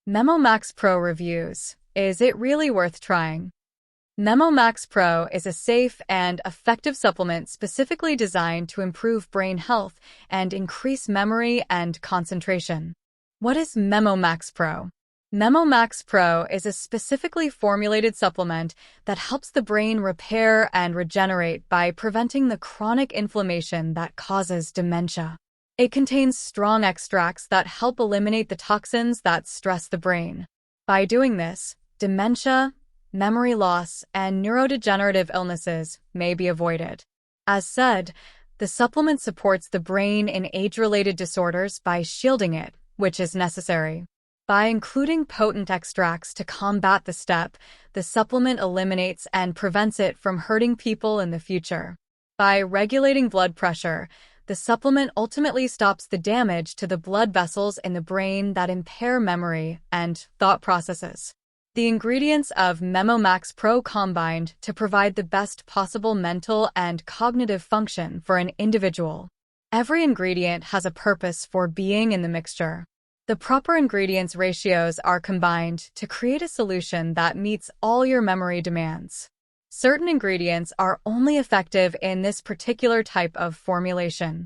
Memo Max Pro Reviews. Is it really worth trying? Memo Max Pro is a safe and effective supplement specifically designed to improve brain health and increase memory and concentration. What is Memo Max Pro? Memo Max Pro is a specifically formulated supplement that helps the brain repair and regenerate by preventing the chronic inflammation that causes dementia. It contains strong extracts that help eliminate the toxins that stress the brain. By doing this, dementia, memory loss, and neurodegenerative illnesses may be avoided. As said, the supplement supports the brain in age-related disorders by shielding it, which is necessary. By including potent extracts to combat the supplement eliminates and prevents it from hurting people in the future. By regulating blood pressure, the supplement ultimately stops the damage to the blood vessels in the brain that impair memory and thought processes. The ingredients of Memo Max Pro combined to provide the best possible mental and cognitive function for an individual. Every ingredient has a purpose for being in the mixture. The proper ingredients ratios are combined to create a solution that meets all your memory demands. Certain ingredients are only effective in this particular type of formulation.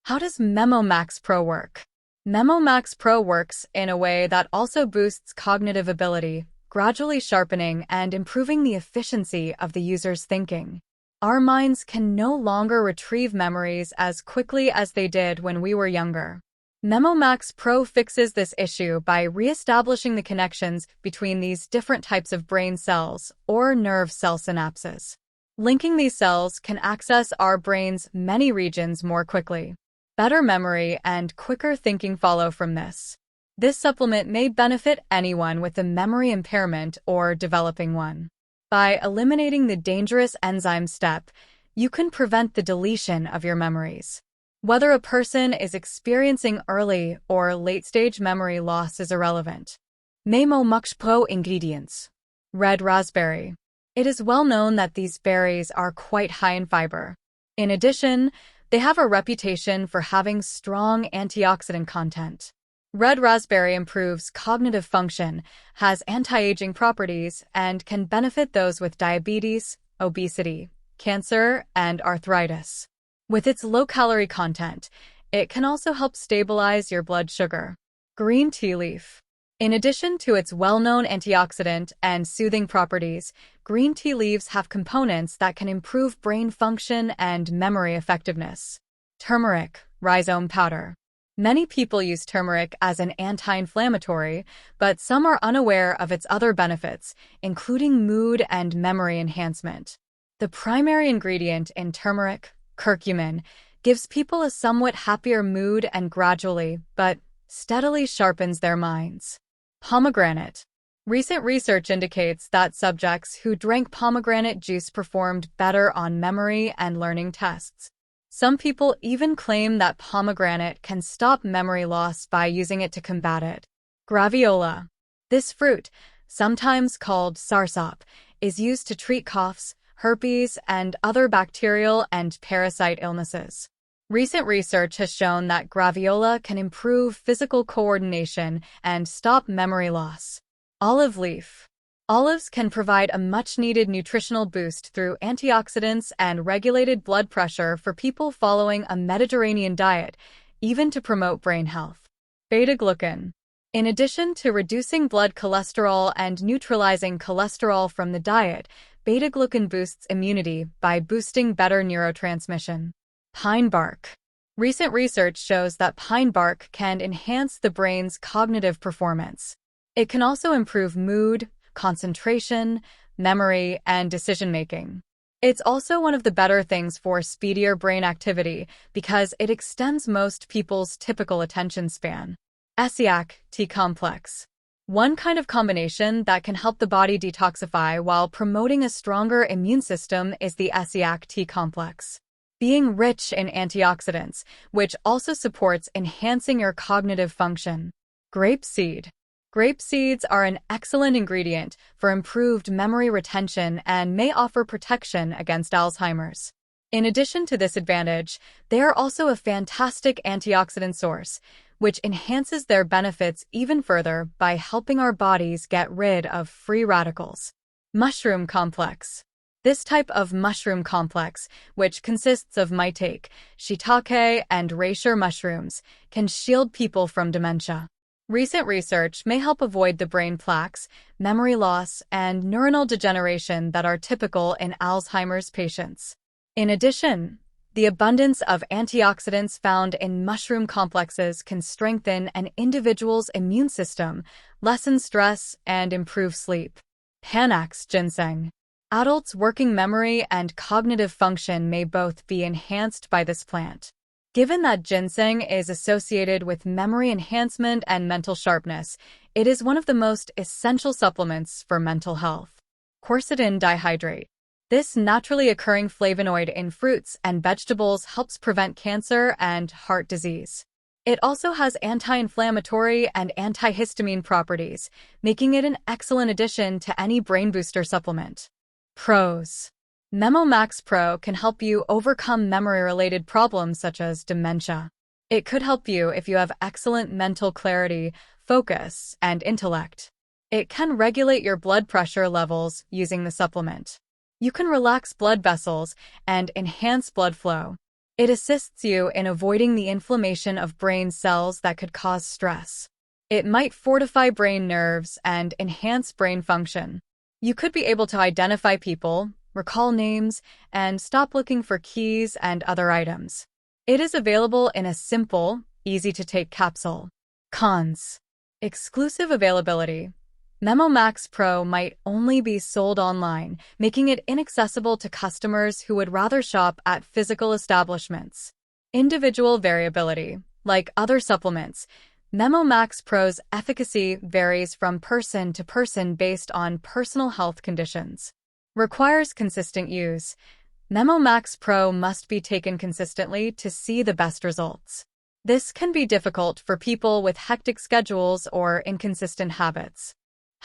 How does Memo Max Pro work? Memo Max Pro works in a way that also boosts cognitive ability, gradually sharpening and improving the efficiency of the user's thinking. Our minds can no longer retrieve memories as quickly as they did when we were younger. Memo Max Pro fixes this issue by re-establishing the connections between these different types of brain cells or nerve cell synapses. Linking these cells can access our brain's many regions more quickly. Better memory and quicker thinking follow from this. This supplement may benefit anyone with a memory impairment or developing one. By eliminating the dangerous enzyme step, you can prevent the deletion of your memories. Whether a person is experiencing early or late-stage memory loss is irrelevant. Memo Max Pro Ingredients. Red raspberry. It is well known that these berries are quite high in fiber. In addition, they have a reputation for having strong antioxidant content. Red raspberry improves cognitive function, has anti-aging properties, and can benefit those with diabetes, obesity, cancer, and arthritis. With its low-calorie content, it can also help stabilize your blood sugar. Green tea leaf. In addition to its well-known antioxidant and soothing properties, green tea leaves have components that can improve brain function and memory effectiveness. Turmeric, rhizome powder. Many people use turmeric as an anti-inflammatory, but some are unaware of its other benefits, including mood and memory enhancement. The primary ingredient in turmeric, curcumin, gives people a somewhat happier mood and gradually, but steadily sharpens their minds. Pomegranate. Recent research indicates that subjects who drank pomegranate juice performed better on memory and learning tests. Some people even claim that pomegranate can stop memory loss by using it to combat it. Graviola. This fruit, sometimes called sarsop, is used to treat coughs, herpes, and other bacterial and parasite illnesses. Recent research has shown that graviola can improve physical coordination and stop memory loss. Olive leaf. Olives can provide a much-needed nutritional boost through antioxidants and regulated blood pressure for people following a Mediterranean diet, even to promote brain health. Beta-Glucan. In addition to reducing blood cholesterol and neutralizing cholesterol from the diet, Beta-Glucan boosts immunity by boosting better neurotransmission. Pine bark. Recent research shows that pine bark can enhance the brain's cognitive performance. It can also improve mood, concentration, memory, and decision-making. It's also one of the better things for speedier brain activity because it extends most people's typical attention span. Essiac Tea Complex. One kind of combination that can help the body detoxify while promoting a stronger immune system is the Essiac Tea Complex. Being rich in antioxidants, which also supports enhancing your cognitive function. Grape seed. Grape seeds are an excellent ingredient for improved memory retention and may offer protection against Alzheimer's. In addition to this advantage, they are also a fantastic antioxidant source, which enhances their benefits even further by helping our bodies get rid of free radicals. Mushroom complex. This type of mushroom complex, which consists of maitake, shiitake, and reishi mushrooms, can shield people from dementia. Recent research may help avoid the brain plaques, memory loss, and neuronal degeneration that are typical in Alzheimer's patients. In addition, the abundance of antioxidants found in mushroom complexes can strengthen an individual's immune system, lessen stress, and improve sleep. Panax Ginseng. Adults' working memory and cognitive function may both be enhanced by this plant. Given that ginseng is associated with memory enhancement and mental sharpness, it is one of the most essential supplements for mental health. Quercetin Dihydrate. This naturally occurring flavonoid in fruits and vegetables helps prevent cancer and heart disease. It also has anti-inflammatory and antihistamine properties, making it an excellent addition to any brain booster supplement. Pros. Memo Max Pro can help you overcome memory-related problems such as dementia. It could help you if you have excellent mental clarity, focus, and intellect. It can regulate your blood pressure levels using the supplement. You can relax blood vessels and enhance blood flow. It assists you in avoiding the inflammation of brain cells that could cause stress. It might fortify brain nerves and enhance brain function. You could be able to identify people, recall names, and stop looking for keys and other items. It is available in a simple, easy-to-take capsule. Cons. Exclusive availability. Memo Max Pro might only be sold online, making it inaccessible to customers who would rather shop at physical establishments. Individual variability. Like other supplements, Memo Max Pro's efficacy varies from person to person based on personal health conditions. Requires consistent use. Memo Max Pro must be taken consistently to see the best results. This can be difficult for people with hectic schedules or inconsistent habits.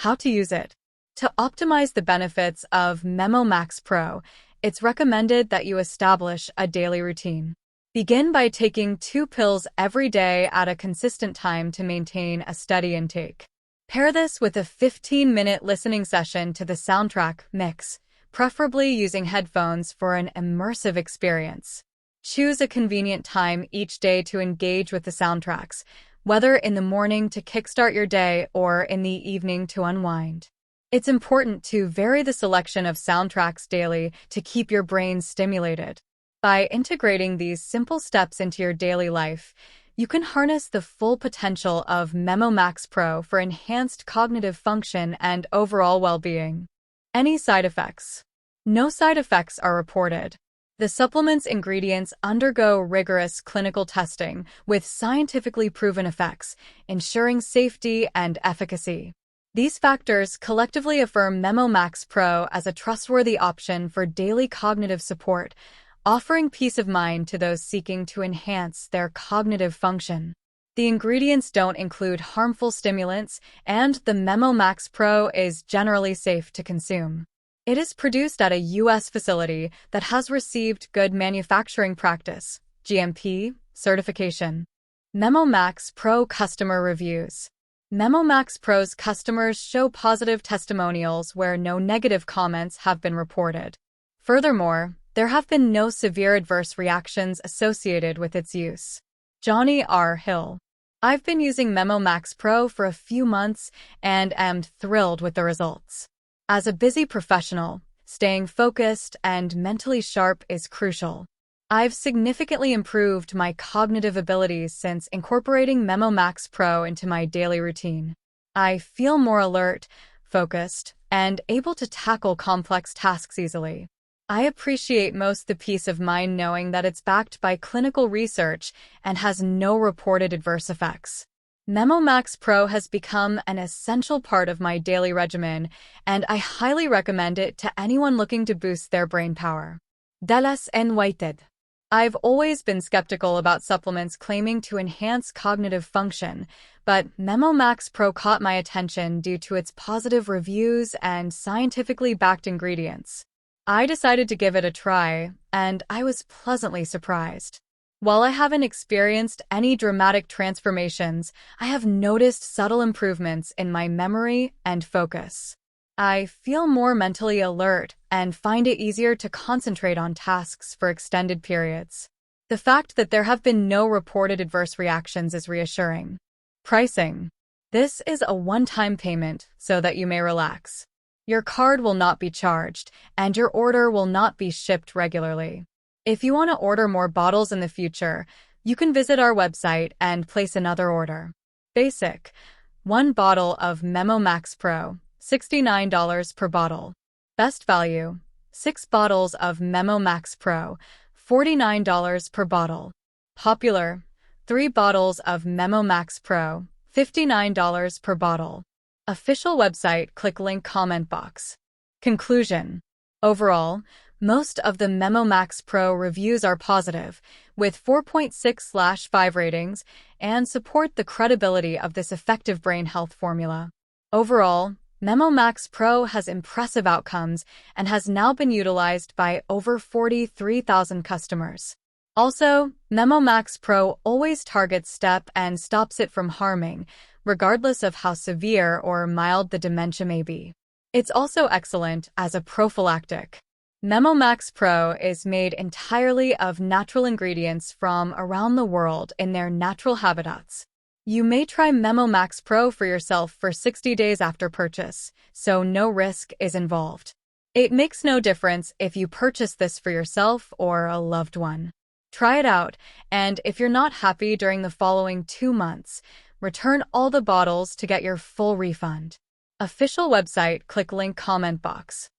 How to use it. To optimize the benefits of Memo Max Pro, it's recommended that you establish a daily routine. Begin by taking 2 pills every day at a consistent time to maintain a steady intake. Pair this with a 15-minute listening session to the soundtrack mix, preferably using headphones for an immersive experience. Choose a convenient time each day to engage with the soundtracks, whether in the morning to kickstart your day or in the evening to unwind. It's important to vary the selection of soundtracks daily to keep your brain stimulated. By integrating these simple steps into your daily life, you can harness the full potential of Memo Max Pro for enhanced cognitive function and overall well-being. Any side effects? No side effects are reported. The supplement's ingredients undergo rigorous clinical testing with scientifically proven effects, ensuring safety and efficacy. These factors collectively affirm Memo Max Pro as a trustworthy option for daily cognitive support, offering peace of mind to those seeking to enhance their cognitive function. The ingredients don't include harmful stimulants, and the Memo Max Pro is generally safe to consume. It is produced at a U.S. facility that has received Good Manufacturing Practice (GMP) certification. Memo Max Pro customer reviews. Memo Max Pro's customers show positive testimonials where no negative comments have been reported. Furthermore, there have been no severe adverse reactions associated with its use. Johnny R. Hill. I've been using Memo Max Pro for a few months and am thrilled with the results. As a busy professional, staying focused and mentally sharp is crucial. I've significantly improved my cognitive abilities since incorporating Memo Max Pro into my daily routine. I feel more alert, focused, and able to tackle complex tasks easily. I appreciate most the peace of mind knowing that it's backed by clinical research and has no reported adverse effects. Memo Max Pro has become an essential part of my daily regimen, and I highly recommend it to anyone looking to boost their brain power. Dallas N. Whited. I've always been skeptical about supplements claiming to enhance cognitive function, but Memo Max Pro caught my attention due to its positive reviews and scientifically backed ingredients. I decided to give it a try, and I was pleasantly surprised. While I haven't experienced any dramatic transformations, I have noticed subtle improvements in my memory and focus. I feel more mentally alert and find it easier to concentrate on tasks for extended periods. The fact that there have been no reported adverse reactions is reassuring. Pricing. This is a one-time payment so that you may relax. Your card will not be charged, and your order will not be shipped regularly. If you want to order more bottles in the future, you can visit our website and place another order. Basic. 1 bottle of Memo Max Pro, $69 per bottle. Best value. 6 bottles of Memo Max Pro, $49 per bottle. Popular. 3 bottles of Memo Max Pro, $59 per bottle. Official website, click link comment box. Conclusion. Overall, most of the Memo Max Pro reviews are positive, with 4.6/5 ratings, and support the credibility of this effective brain health formula. Overall, Memo Max Pro has impressive outcomes and has now been utilized by over 43,000 customers. Also, Memo Max Pro always targets STEP and stops it from harming, regardless of how severe or mild the dementia may be. It's also excellent as a prophylactic. Memo Max Pro is made entirely of natural ingredients from around the world in their natural habitats. You may try Memo Max Pro for yourself for 60 days after purchase, so no risk is involved. It makes no difference if you purchase this for yourself or a loved one. Try it out, and if you're not happy during the following 2 months, return all the bottles to get your full refund. Official website, click link comment box.